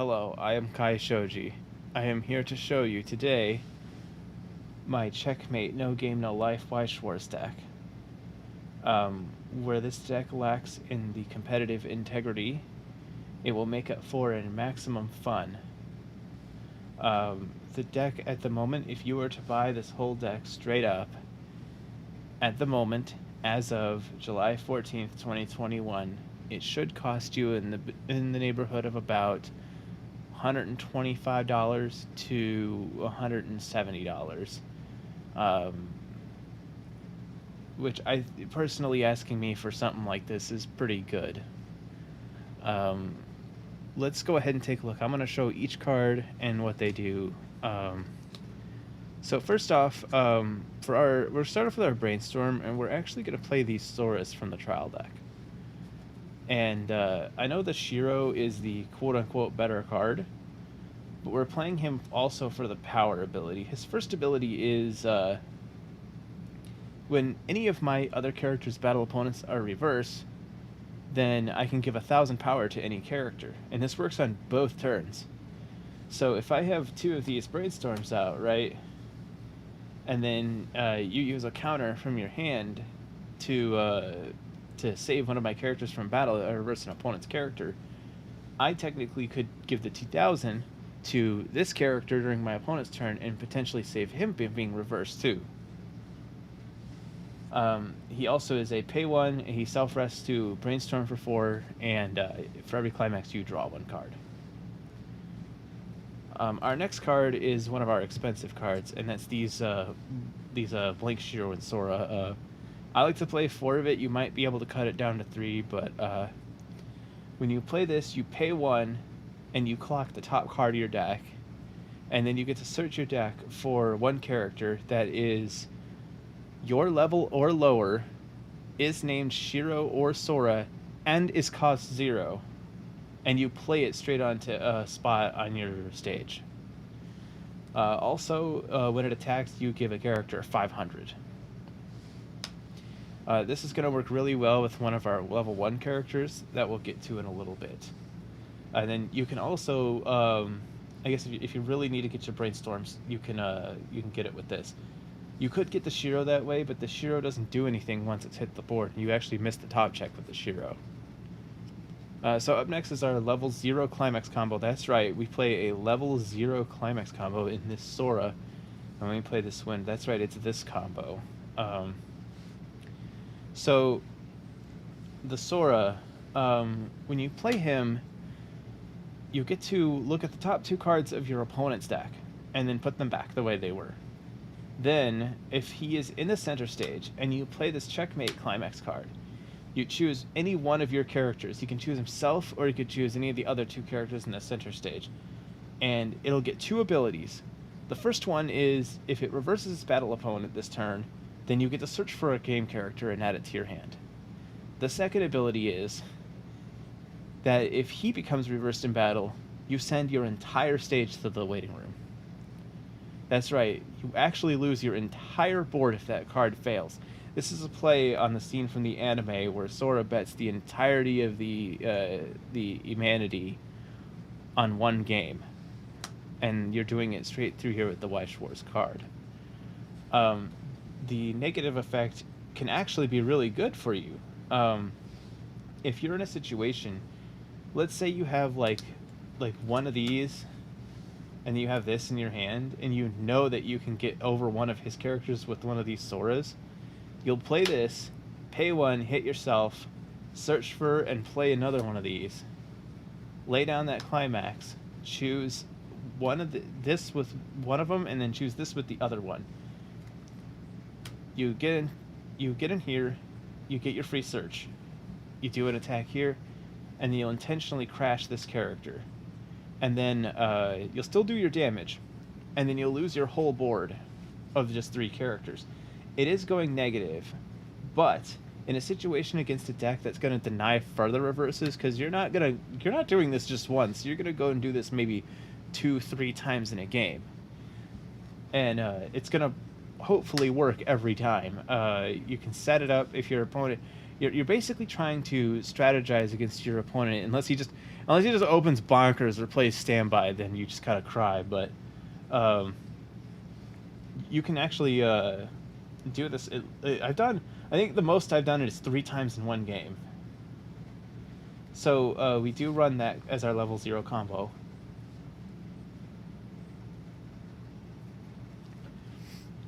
Hello, I am Kai Shoji. I am here to show you today my Checkmate No Game No Life Weiss Wars deck. Where this deck lacks in the competitive integrity, it will make up for in maximum fun. The deck at the moment, if you were to buy this whole deck straight up, at the moment, as of July 14th, 2021, it should cost you in the neighborhood of about $125 to $170, which I personally, asking me for something like this is pretty good. Let's go ahead and take a look. I'm going to show each card and what they do. So first off, we'll start off with our brainstorm, and we're actually going to play the Saurus from the trial deck. And I know the Shiro is the quote-unquote better card, but we're playing him also for the power ability. His first ability is when any of my other characters' battle opponents are reverse, then I can give 1,000 power to any character, and this works on both turns. So if I have two of these brainstorms out, right, and then you use a counter from your hand to save one of my characters from battle or reverse an opponent's character, I technically could give the 2,000 to this character during my opponent's turn and potentially save him being reversed too. He also is a pay one, he self-rests to brainstorm for 4, and for every climax you draw 1 card. Our next card is one of our expensive cards, and that's these Blank Shiro and Sora. I like to play 4 of it. You might be able to cut it down to 3, but when you play this, you pay 1, and you clock the top card of your deck, and then you get to search your deck for 1 character that is your level or lower, is named Shiro or Sora, and is cost 0, and you play it straight onto a spot on your stage. Also, when it attacks, you give a character 500. This is going to work really well with one of our level 1 characters that we'll get to in a little bit. And then you can also, I guess if you really need to get your brainstorms, you can get it with this. You could get the Shiro that way, but the Shiro doesn't do anything once it's hit the board. You actually miss the top check with the Shiro. So up next is our level 0 climax combo. That's right, we play a level 0 climax combo in this Sora. And when we play this one, that's right, it's this combo. So the Sora, when you play him, you get to look at the top 2 cards of your opponent's deck and then put them back the way they were. Then, if he is in the center stage and you play this Checkmate climax card, you choose any one of your characters. You can choose himself, or you could choose any of the other 2 characters in the center stage. And it'll get 2 abilities. The first one is, if it reverses its battle opponent this turn, then you get to search for a game character and add it to your hand. The second ability is that if he becomes reversed in battle, you send your entire stage to the waiting room. That's right, you actually lose your entire board if that card fails. This is a play on the scene from the anime where Sora bets the entirety of the humanity on 1 game, and you're doing it straight through here with the Weiss Wars card. The negative effect can actually be really good for you. If you're in a situation, let's say you have like one of these, and you have this in your hand, and you know that you can get over one of his characters with one of these Soras, you'll play this, pay 1, hit yourself, search for and play another one of these, lay down that climax, choose this with one of them, and then choose this with the other one. You get in here, you get your free search, you do an attack here, and you'll intentionally crash this character. And then you'll still do your damage, and then you'll lose your whole board of just 3 characters. It is going negative, but in a situation against a deck that's going to deny further reverses, because you're not doing this just once. You're going to go and do this maybe 2-3 times in a game, and it's going to hopefully work every time. You can set it up if your opponent... You're basically trying to strategize against your opponent, unless Unless he just opens bonkers or plays standby, then you just kind of cry. But um, you can actually do this. I've done. I think the most I've done it is 3 times in one game. So we do run that as our level 0 combo.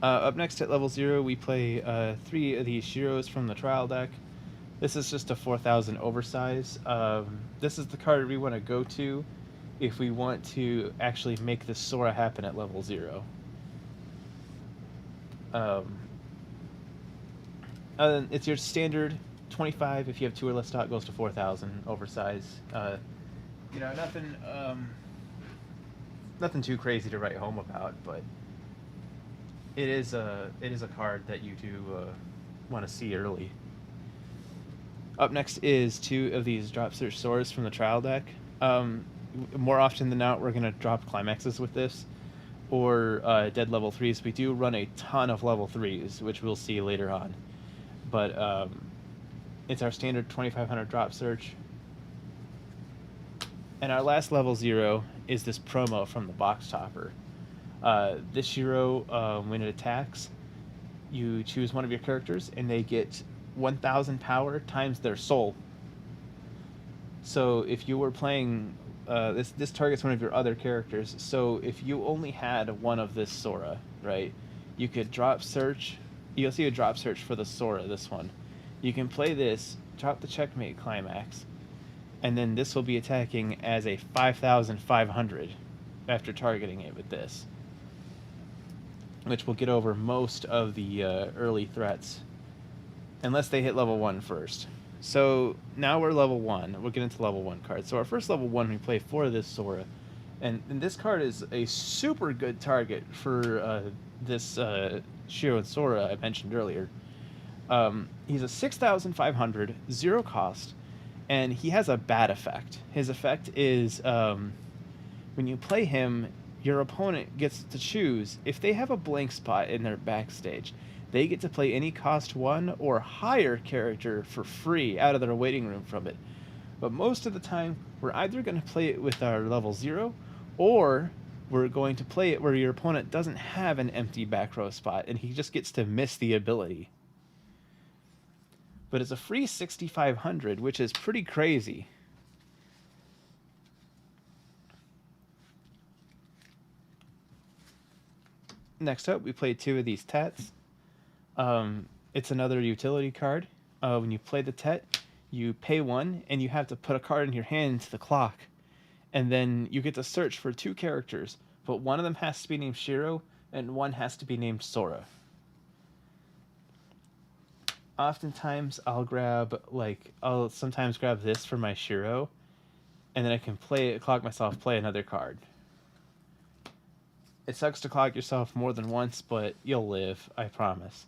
Up next at level 0, we play 3 of these Shiros from the trial deck. This is just a 4,000 oversize. This is the card we want to go to if we want to actually make the Sora happen at level 0. It's your standard 25. If you have 2 or less stock, goes to 4,000 oversize. Nothing, nothing too crazy to write home about, but it is a card that you do want to see early. Up next is 2 of these drop search Soras from the trial deck. More often than not, we're going to drop climaxes with this, or dead level 3s. We do run a ton of level 3s, which we'll see later on. But it's our standard 2,500 drop search. And our last level 0 is this promo from the box topper. This Shiro, when it attacks, you choose one of your characters, and they get 1,000 power times their soul. So if you were playing, this targets one of your other characters. So if you only had one of this Sora, right, you could drop search. You'll see a drop search for the Sora, this one. You can play this, drop the Checkmate climax, and then this will be attacking as a 5,500 after targeting it with this, which will get over most of the early threats, unless they hit level 1 first. So now we're level 1. We'll get into level 1 cards. So our first level 1, we play for this Sora. And this card is a super good target for this Shiro and Sora I mentioned earlier. He's a 6,500, 0 cost, and he has a bad effect. His effect is when you play him, your opponent gets to choose. If they have a blank spot in their backstage, they get to play any cost 1 or higher character for free out of their waiting room from it. But most of the time, we're either going to play it with our level 0, or we're going to play it where your opponent doesn't have an empty back row spot, and he just gets to miss the ability. But it's a free 6,500, which is pretty crazy. Next up, we play 2 of these Tets. It's another utility card. When you play the Tet, you pay 1, and you have to put a card in your hand into the clock. And then you get to search for 2 characters, but one of them has to be named Shiro, and one has to be named Sora. Oftentimes, I'll sometimes grab this for my Shiro, and then I can clock myself, play another card. It sucks to clock yourself more than once, but you'll live, I promise.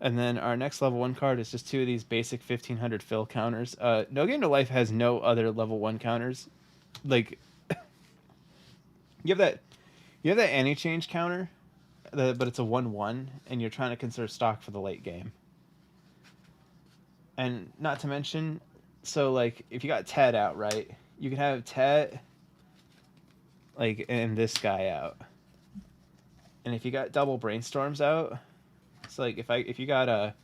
And then our next level 1 card is just 2 of these basic 1,500 fill counters. No Game to Life has no other level 1 counters. Like, you have that anti-change counter, but it's a 1/1, and you're trying to conserve stock for the late game. And not to mention, so like if you got Ted out, right, you can have Ted and this guy out. And if you got double brainstorms out, so like if you got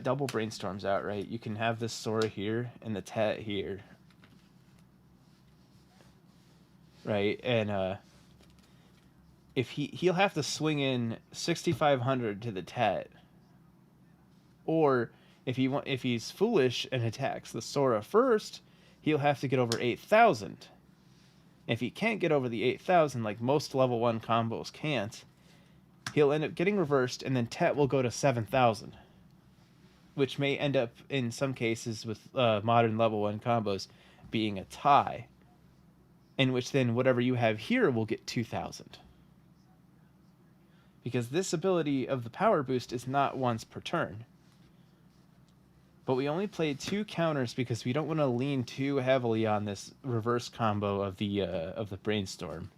double brainstorms out, right, you can have this Sora here and the Tet here, right? And if he'll have to swing in 6,500 to the Tet, or if he's foolish and attacks the Sora first, he'll have to get over 8,000. If he can't get over the 8,000, like most level 1 combos can't, he'll end up getting reversed, and then Tet will go to 7,000, which may end up, in some cases with modern level 1 combos, being a tie, in which then whatever you have here will get 2,000. Because this ability of the power boost is not once per turn. But we only played 2 counters because we don't want to lean too heavily on this reverse combo of the brainstorm.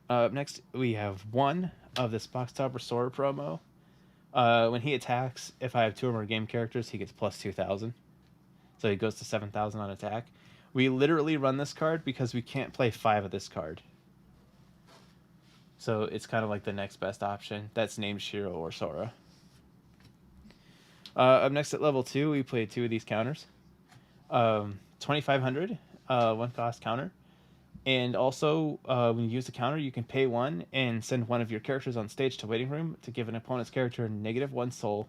Next, we have 1 of this Box Topper Sora promo. When he attacks, if I have 2 or more game characters, he gets plus 2,000. So he goes to 7,000 on attack. We literally run this card because we can't play 5 of this card. So it's kind of like the next best option. That's named Shiro or Sora. Up next at level 2, we play 2 of these counters. 2,500, 1 cost counter. And also, when you use the counter, you can pay 1 and send one of your characters on stage to waiting room to give an opponent's character -1 soul.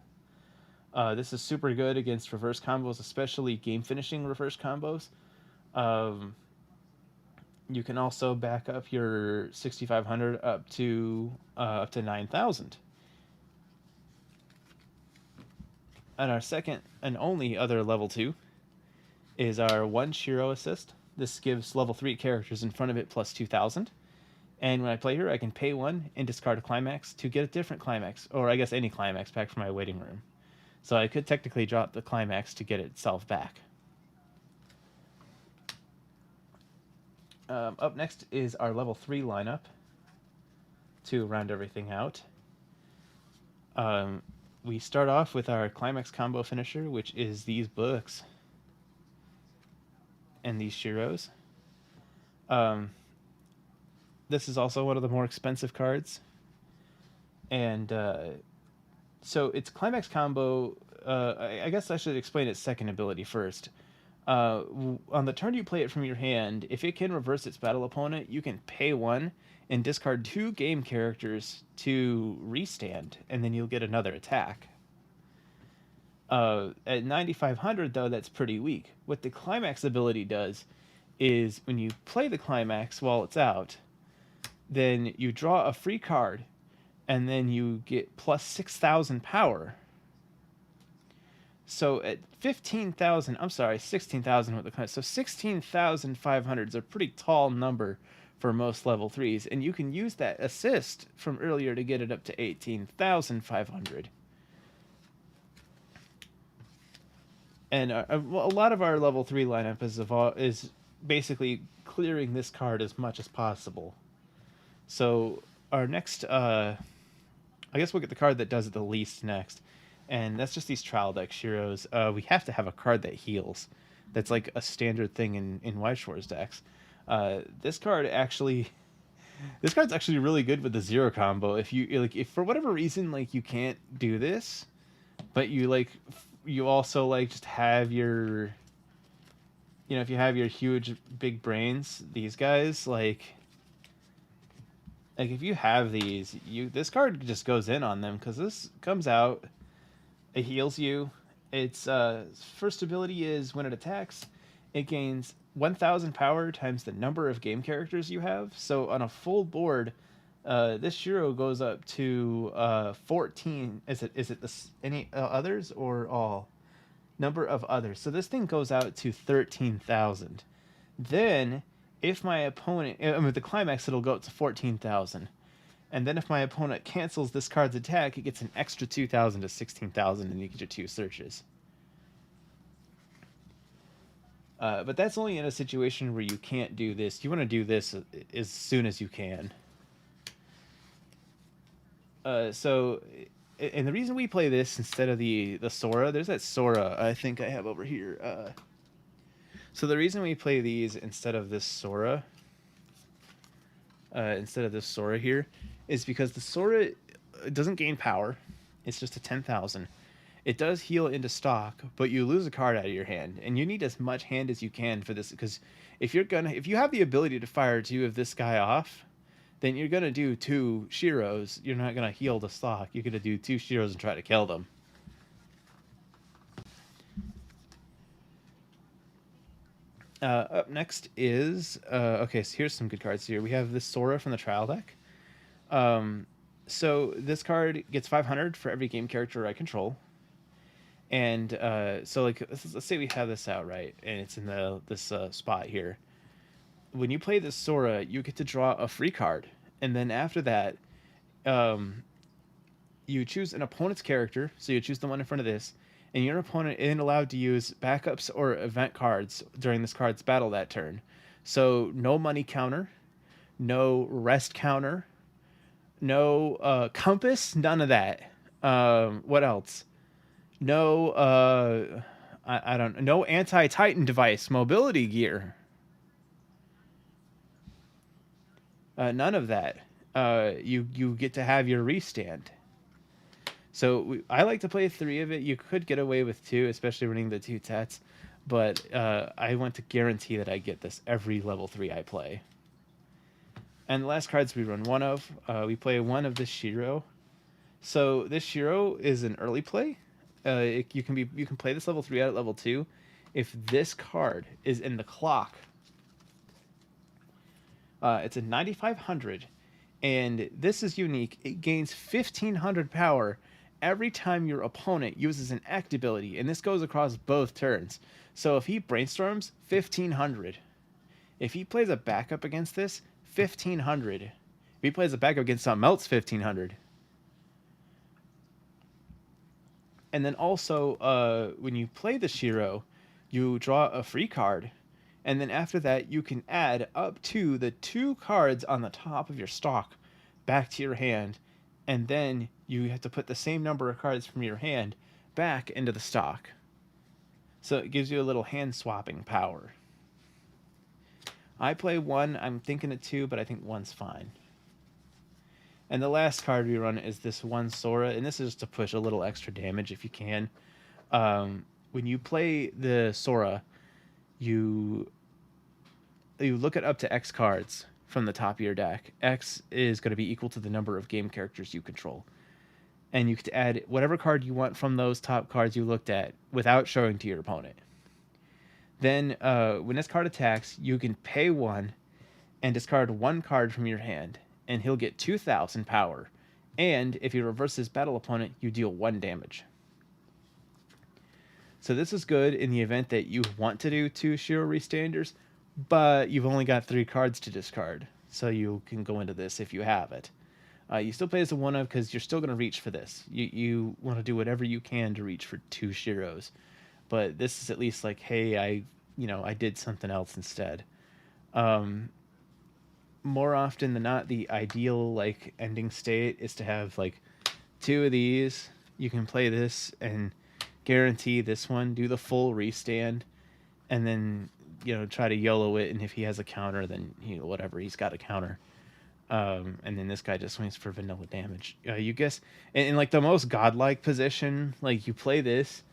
This is super good against reverse combos, especially game finishing reverse combos. You can also back up your 6,500 up to 9,000. And our second and only other level 2 is our 1 Shiro assist. This gives level 3 characters in front of it plus 2,000. And when I play her, I can pay 1 and discard a climax to get a different climax, or I guess any climax, back from my waiting room. So I could technically drop the climax to get itself back. Up next is our level 3 lineup to round everything out. We start off with our climax combo finisher, which is these books and these Shiros. This is also one of the more expensive cards. And so its climax combo, I guess I should explain its second ability first. On the turn you play it from your hand, if it can reverse its battle opponent, you can pay 1 and discard 2 game characters to restand, and then you'll get another attack. At 9,500, though, that's pretty weak. What the climax ability does is when you play the climax while it's out, then you draw a free card, and then you get plus 6,000 power. So at 15,000, I'm sorry, 16,000 with the climax. So 16,500 is a pretty tall number for most level 3s, and you can use that assist from earlier to get it up to 18,500. And a lot of our level 3 lineup is basically clearing this card as much as possible. So our next, I guess we'll get the card that does it the least next, and that's just these trial deck Shiros. We have to have a card that heals. That's like a standard thing in White Shores decks. This card's actually really good with the 0 combo. If for whatever reason you can't do this, but you also just have your, if you have your huge big brains, these guys if you have these, this card just goes in on them, because this comes out, it heals you. Its first ability is when it attacks, it gains 1,000 power times the number of game characters you have. So on a full board, this Shiro goes up to 14. Is it any others or all? Number of others. So this thing goes out to 13,000. Then, if my opponent, with the climax, it'll go up to 14,000. And then if my opponent cancels this card's attack, it gets an extra 2,000 to 16,000, and you get your 2 searches. But that's only in a situation where you can't do this. You want to do this as soon as you can. And the reason we play this instead of the Sora, there's that Sora I think I have over here. So the reason we play these instead of this Sora, here, is because the Sora doesn't gain power. It's just a 10,000. It does heal into stock, but you lose a card out of your hand, and you need as much hand as you can for this, because if you have the ability to fire 2 of this guy off, then you're gonna do 2 Shiros. You're not gonna heal the stock. You're gonna do 2 Shiros and try to kill them. Up next is okay. So here's some good cards here. We have this Sora from the trial deck. So this card gets 500 for every game character I control. And so let's say we have this out, right, and it's in this spot here. When you play this Sora, you get to draw a free card, and then after that, you choose an opponent's character. So you choose the one in front of this, and your opponent isn't allowed to use backups or event cards during this card's battle that turn. So no money counter, no rest counter, no compass, none of that. What else? No, I don't no anti-Titan device mobility gear. None of that. You get to have your restand. So I like to play three of it. You could get away with two, especially running the two tats, but I want to guarantee that I get this every level three I play. And the last cards we run one of, we play one of this Shiro. So this Shiro is an early play. You can play this level three out at level two. If this card is in the clock, it's a 9500, and this is unique. It gains 1500 power every time your opponent uses an act ability, and this goes across both turns. So if he brainstorms, 1500. If he plays a backup against this, 1500. If he plays a backup against something else, 1500. And then also, when you play the Shiro, you draw a free card, and then after that, you can add up to the two cards on the top of your stock back to your hand, and then you have to put the same number of cards from your hand back into the stock. So it gives you a little hand swapping power. I play one, I'm thinking of two, but I think one's fine. And the last card we run is this one Sora, and this is just to push a little extra damage if you can. When you play the Sora, you look at up to X cards from the top of your deck. X is going to be equal to the number of game characters you control. And you can add whatever card you want from those top cards you looked at without showing to your opponent. Then, when this card attacks, you can pay one and discard one card from your hand, and he'll get 2000 power. And if he reverses battle opponent, you deal 1 damage. So this is good in the event that you want to do 2 Shiro Restanders, but you've only got 3 cards to discard. So you can go into this if you have it. You still play as a 1-of because you're still going to reach for this. You want to do whatever you can to reach for 2 Shiros. But this is at least like, hey, I did something else instead. More often than not, the ideal like ending state is to have like 2 of these. You can play this and guarantee this one, do the full restand, and then try to YOLO it. And if he has a counter, then whatever, he's got a counter. And then this guy just swings for vanilla damage. You guess in like the most godlike position, like you play this,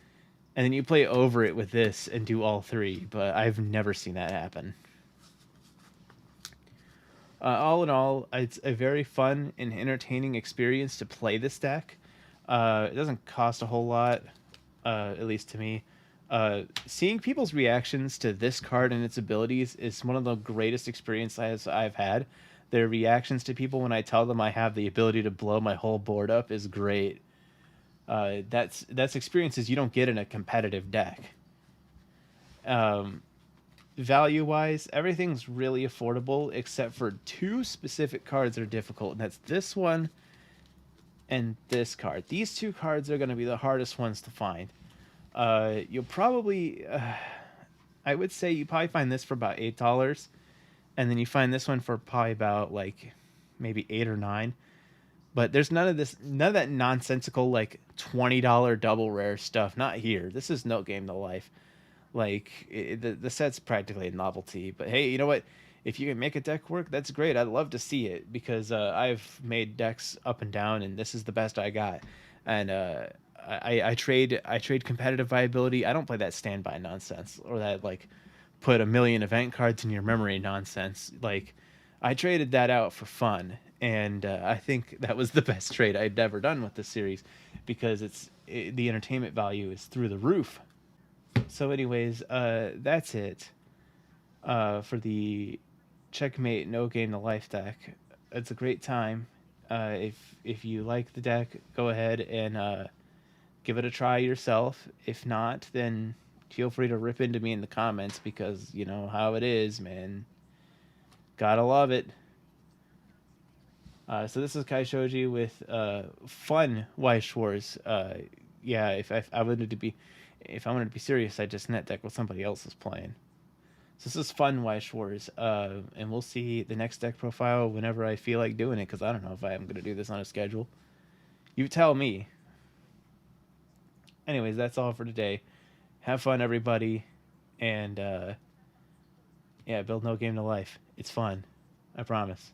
and then you play over it with this and do all 3. But I've never seen that happen. All in all, it's a very fun and entertaining experience to play this deck. It doesn't cost a whole lot, at least to me. Seeing people's reactions to this card and its abilities is one of the greatest experiences I've had. Their reactions to people when I tell them I have the ability to blow my whole board up is great. That's experiences you don't get in a competitive deck. Value wise, everything's really affordable except for 2 specific cards that are difficult, and that's this one and this card. These 2 cards are going to be the hardest ones to find. You'll probably, I would say you probably find this for about $8, and then you find this one for probably about like maybe 8 or 9. But there's none of that nonsensical like $20 double rare stuff. Not here. This is no game to life. Like the set's practically a novelty. But hey, you know what? If you can make a deck work, that's great. I'd love to see it because I've made decks up and down, and this is the best I got. And I trade competitive viability. I don't play that standby nonsense or that like put a million event cards in your memory nonsense. Like I traded that out for fun, and I think that was the best trade I'd ever done with this series because the entertainment value is through the roof. So anyways, that's it for the Checkmate No Game to Life deck. It's a great time. If you like the deck, go ahead and give it a try yourself. If not, then feel free to rip into me in the comments because you know how it is, man. Gotta love it. So this is Kai Shoji with fun Weiss Wars. Yeah, if I wanted to be serious, I'd just net deck what somebody else is playing. So this is fun Weiss Wars, and we'll see the next deck profile whenever I feel like doing it, because I don't know if I am going to do this on a schedule. You tell me. anyways, that's all for today. Have fun, everybody, and yeah, build No Game to Life. It's fun, I promise.